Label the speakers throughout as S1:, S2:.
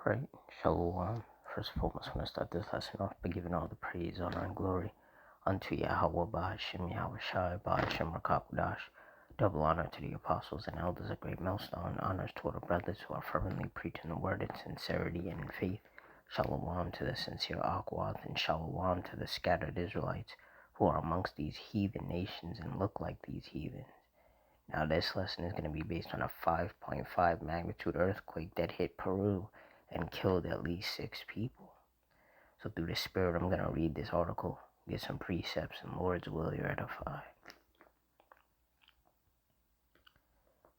S1: Alright, Shalom. First of all, I want to start this lesson off by giving all the praise, honor, and glory unto Yahweh, Ba'ashem, Yahweh Shai, Ba'ashem, Rakakudash. Double honor to the apostles and elders, a great millstone. Honors to all the brothers who are fervently preaching the word in sincerity and in faith. Shalom to the sincere Akwath, and Shalom to the scattered Israelites who are amongst these heathen nations and look like these heathens. Now, this lesson is going to be based on a 5.5 magnitude earthquake that hit Peru and killed at least 6 people. So through the Spirit, I'm going to read this article, get some precepts, and Lord's will you're edified. It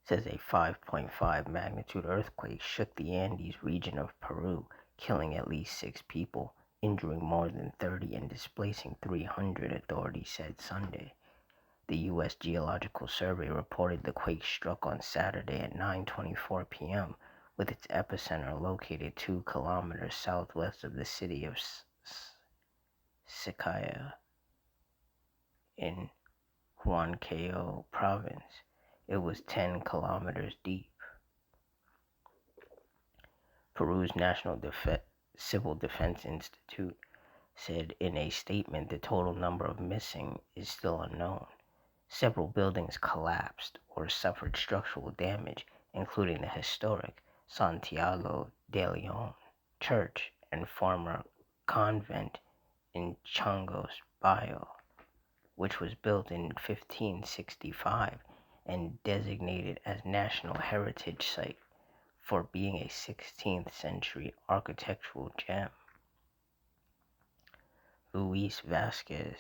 S1: says a 5.5 magnitude earthquake shook the Andes region of Peru, killing at least 6 people, injuring more than 30, and displacing 300, authorities said Sunday. The U.S. Geological Survey reported the quake struck on Saturday at 9:24 p.m., with its epicenter located 2 kilometers southwest of the city of Siquijor in Huancayo province. It was 10 kilometers deep. Peru's National Civil Defense Institute said in a statement the total number of missing is still unknown. Several buildings collapsed or suffered structural damage, including the historic Santiago de Leon Church and former convent in Changos Bayo, which was built in 1565 and designated as National Heritage Site for being a 16th century architectural gem. Luis Vasquez,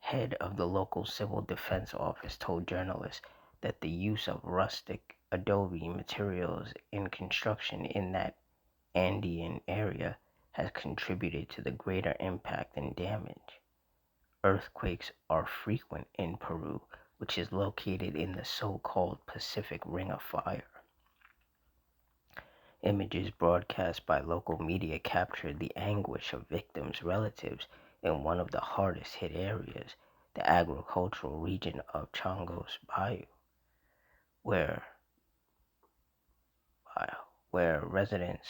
S1: head of the local civil defense office, told journalists that the use of rustic adobe materials in construction in that Andean area has contributed to the greater impact and damage. Earthquakes are frequent in Peru, which is located in the so-called Pacific Ring of Fire. Images broadcast by local media captured the anguish of victims' relatives in one of the hardest hit areas, the agricultural region of Changos Bayo, where residents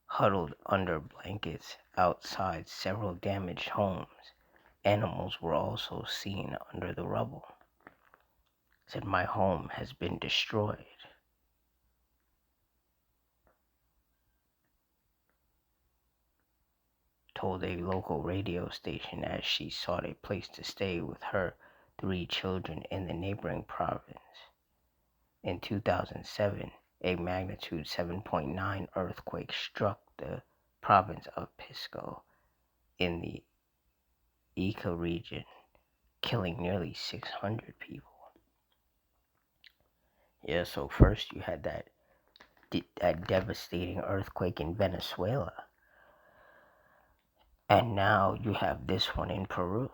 S1: huddled under blankets outside several damaged homes. Animals were also seen under the rubble. Said, "My home has been destroyed." Told a local radio station as she sought a place to stay with her 3 children in the neighboring province. In 2007, a magnitude 7.9 earthquake struck the province of Pisco in the Ica region, killing nearly 600 people. Yeah, so first you had that devastating earthquake in Venezuela, and now you have this one in Peru.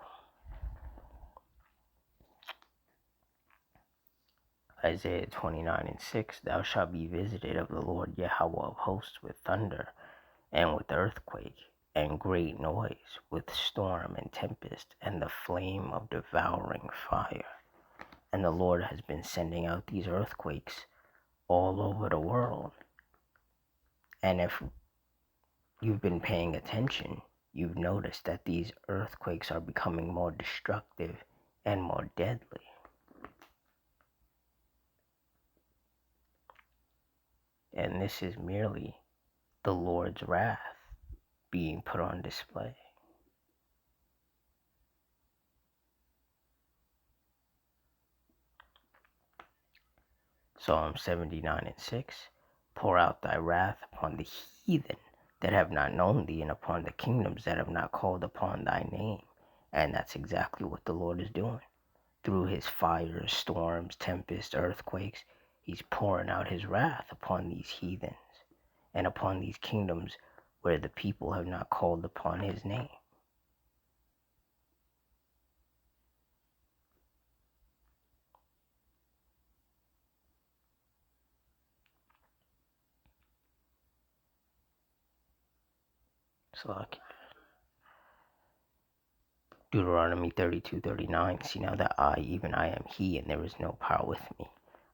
S1: Isaiah 29:6, thou shalt be visited of the Lord Yahweh of hosts with thunder, and with earthquake, and great noise, with storm and tempest, and the flame of devouring fire. And the Lord has been sending out these earthquakes all over the world. And if you've been paying attention, you've noticed that these earthquakes are becoming more destructive and more deadly. And this is merely the Lord's wrath being put on display. Psalm 79:6, pour out thy wrath upon the heathen that have not known thee, and upon the kingdoms that have not called upon thy name. And that's exactly what the Lord is doing. Through his fires, storms, tempests, earthquakes, he's pouring out his wrath upon these heathens and upon these kingdoms where the people have not called upon his name. So Deuteronomy 32:39, see now that I, even I, am he, and there is no power with me.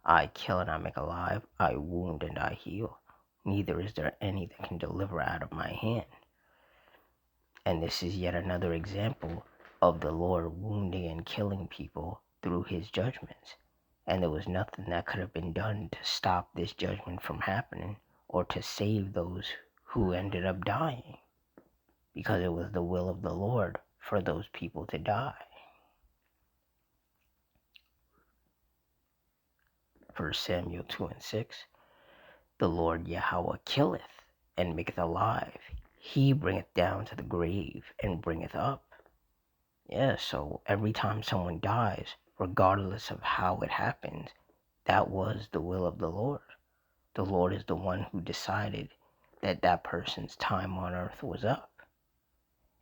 S1: I kill and I make alive, I wound and I heal. neither is there any that can deliver out of my hand. And this is yet another example of the Lord wounding and killing people through his judgments. And there was nothing that could have been done to stop this judgment from happening or to save those who ended up dying, because it was the will of the Lord for those people to die. 1 Samuel 2:6, the Lord Yahweh killeth and maketh alive. He bringeth down to the grave and bringeth up. Yeah, so every time someone dies, regardless of how it happens, that was the will of the Lord. The Lord is the one who decided that that person's time on earth was up.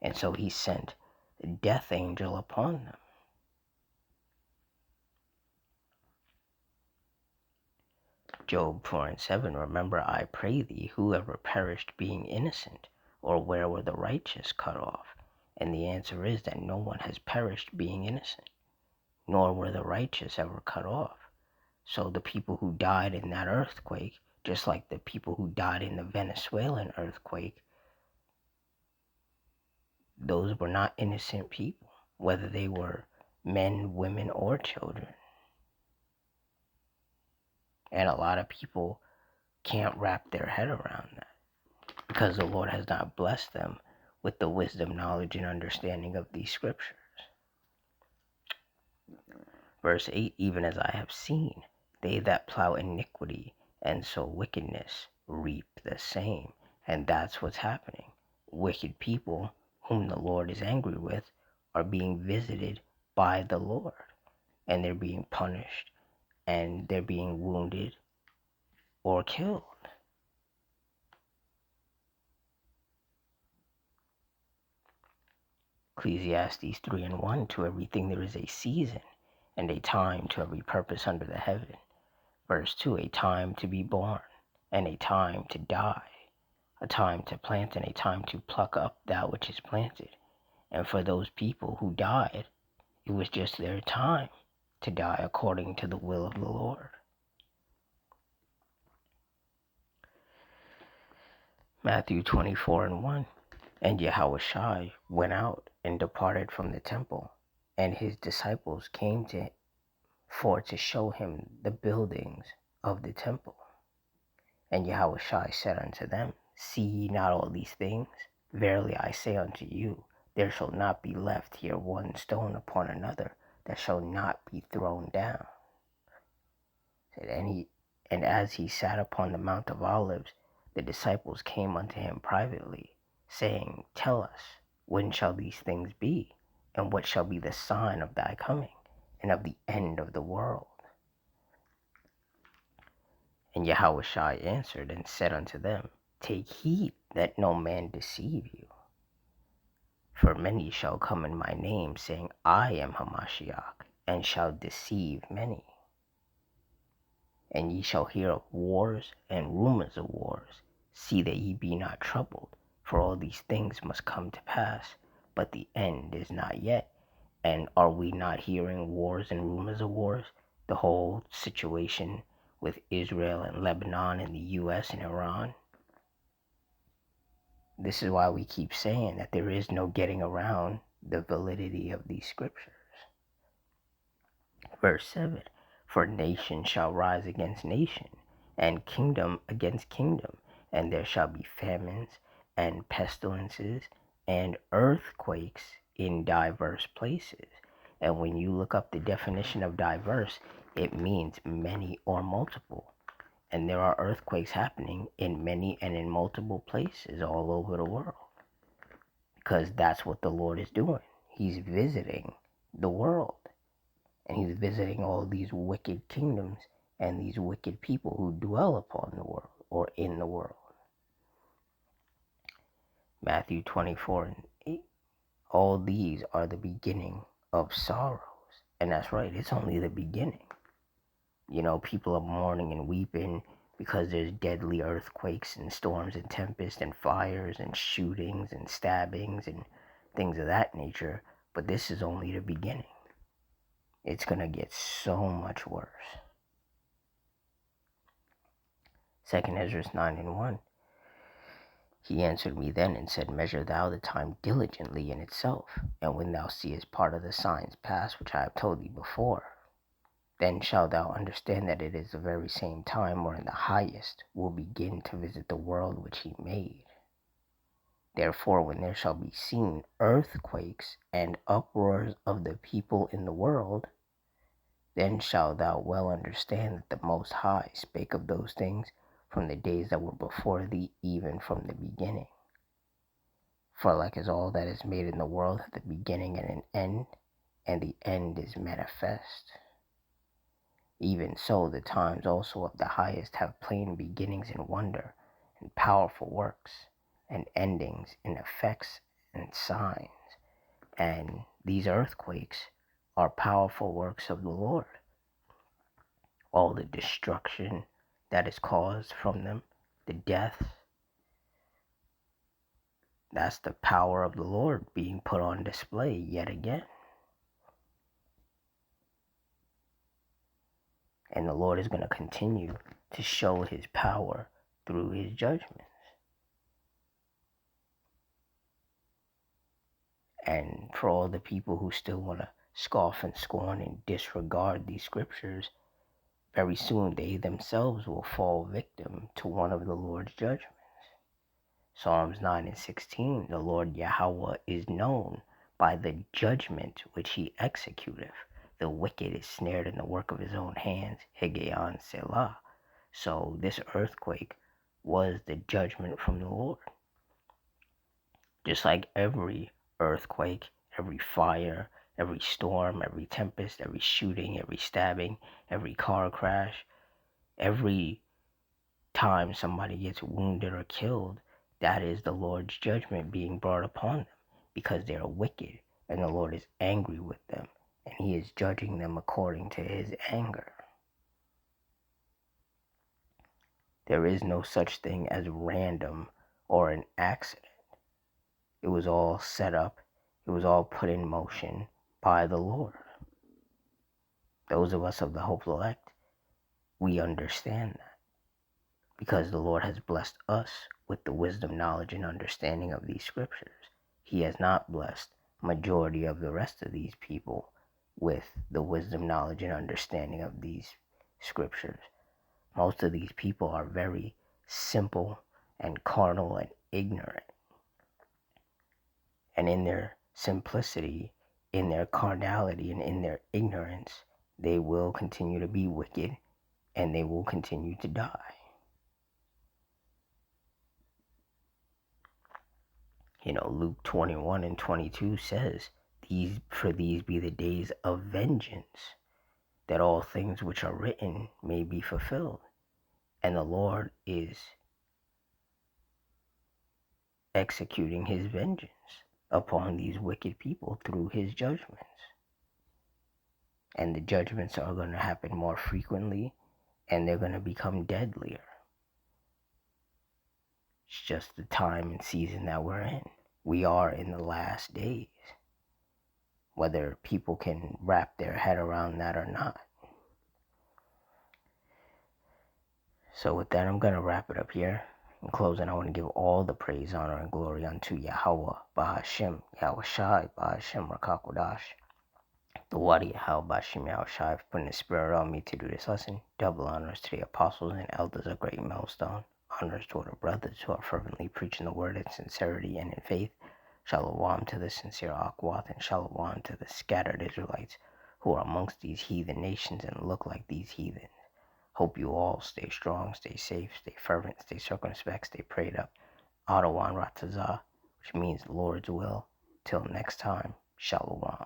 S1: And so he sent the death angel upon them. Job 4:7, remember, I pray thee, whoever perished being innocent, or where were the righteous cut off? And the answer is that no one has perished being innocent, nor were the righteous ever cut off. So the people who died in that earthquake, just like the people who died in the Venezuelan earthquake, those were not innocent people, whether they were men, women, or children. And a lot of people can't wrap their head around that because the Lord has not blessed them with the wisdom, knowledge, and understanding of these scriptures. Verse 8, even as I have seen, they that plow iniquity and sow wickedness reap the same. And that's what's happening. Wicked people whom the Lord is angry with are being visited by the Lord, and they're being punished, and they're being wounded or killed. Ecclesiastes 3:1, to everything there is a season, and a time to every purpose under the heaven. Verse 2, a time to be born, and a time to die, a time to plant, and a time to pluck up that which is planted. And for those people who died, it was just their time to die according to the will of the Lord. Matthew 24:1, and Yahushua went out and departed from the temple, and his disciples came to to show him the buildings of the temple. And Yahushua said unto them, see ye not all these things? Verily I say unto you, there shall not be left here one stone upon another that shall not be thrown down. And as he sat upon the Mount of Olives, the disciples came unto him privately, saying, tell us, when shall these things be? And what shall be the sign of thy coming, and of the end of the world? And Yahushua answered and said unto them, take heed that no man deceive you. For many shall come in my name, saying, I am Hamashiach, and shall deceive many. And ye shall hear of wars and rumors of wars. See that ye be not troubled, for all these things must come to pass, but the end is not yet. And are we not hearing wars and rumors of wars? The whole situation with Israel and Lebanon and the US and Iran. This is why we keep saying that there is no getting around the validity of these scriptures. Verse 7, for nation shall rise against nation, and kingdom against kingdom, and there shall be famines and pestilences and earthquakes in diverse places. And when you look up the definition of diverse, it means many or multiple. And there are earthquakes happening in many and in multiple places all over the world. Because that's what the Lord is doing. He's visiting the world. And he's visiting all these wicked kingdoms and these wicked people who dwell upon the world or in the world. Matthew 24:8. All these are the beginning of sorrows. And that's right, it's only the beginning. You know, people are mourning and weeping because there's deadly earthquakes and storms and tempests and fires and shootings and stabbings and things of that nature. But this is only the beginning. It's going to get so much worse. 2 Ezra 9:1. He answered me then and said, Measure thou the time diligently in itself, and when thou seest part of the signs pass which I have told thee before, then shalt thou understand that it is the very same time wherein the Highest will begin to visit the world which he made. Therefore, when there shall be seen earthquakes and uproars of the people in the world, then shalt thou well understand that the Most High spake of those things from the days that were before thee, even from the beginning. For like as all that is made in the world hath a beginning and an end, and the end is manifest, even so the times also of the Highest have plain beginnings in wonder, and powerful works, and endings in effects and signs. And these earthquakes are powerful works of the Lord. All the destruction that is caused from them, the death, that's the power of the Lord being put on display yet again. And the Lord is going to continue to show his power through his judgments. And for all the people who still want to scoff and scorn and disregard these scriptures, very soon they themselves will fall victim to one of the Lord's judgments. Psalms 9:16, the Lord Yahweh is known by the judgment which he executeth. The wicked is snared in the work of his own hands. Higgaion Selah. So this earthquake was the judgment from the Lord. Just like every earthquake, every fire, every storm, every tempest, every shooting, every stabbing, every car crash, every time somebody gets wounded or killed, that is the Lord's judgment being brought upon them because they are wicked and the Lord is angry with them and he is judging them according to his anger. There is no such thing as random or an accident. It was all set up. It was all put in motion by the Lord. Those of us of the hopeful elect, we understand that because the Lord has blessed us with the wisdom, knowledge, and understanding of these scriptures. He has not blessed majority of the rest of these people with the wisdom, knowledge, and understanding of these scriptures. Most of these people are very simple and carnal and ignorant. And in their simplicity, in their carnality, and in their ignorance, they will continue to be wicked and they will continue to die. Luke 21:22 says, For these be the days of vengeance, that all things which are written may be fulfilled. And the Lord is executing his vengeance upon these wicked people through his judgments. And the judgments are going to happen more frequently and they're going to become deadlier. It's just the time and season that we're in. We are in the last days. Whether people can wrap their head around that or not. So with that, I'm going to wrap it up here. In closing, I want to give all the praise, honor, and glory unto Yahweh, Bahashem, Yahweh Shai, Bahashem, Rakakwadash. The Wadi Yahweh, Bahashem, Yahweh Shai, for putting the spirit on me to do this lesson. Double honors to the apostles and elders of Great Millstone. Honors to the brothers who are fervently preaching the word in sincerity and in faith. Shalom to the sincere Akwath, and shalom to the scattered Israelites who are amongst these heathen nations and look like these heathens. Hope you all stay strong, stay safe, stay fervent, stay circumspect, stay prayed up. Adawan Ratazah, which means the Lord's will. Till next time, shalom.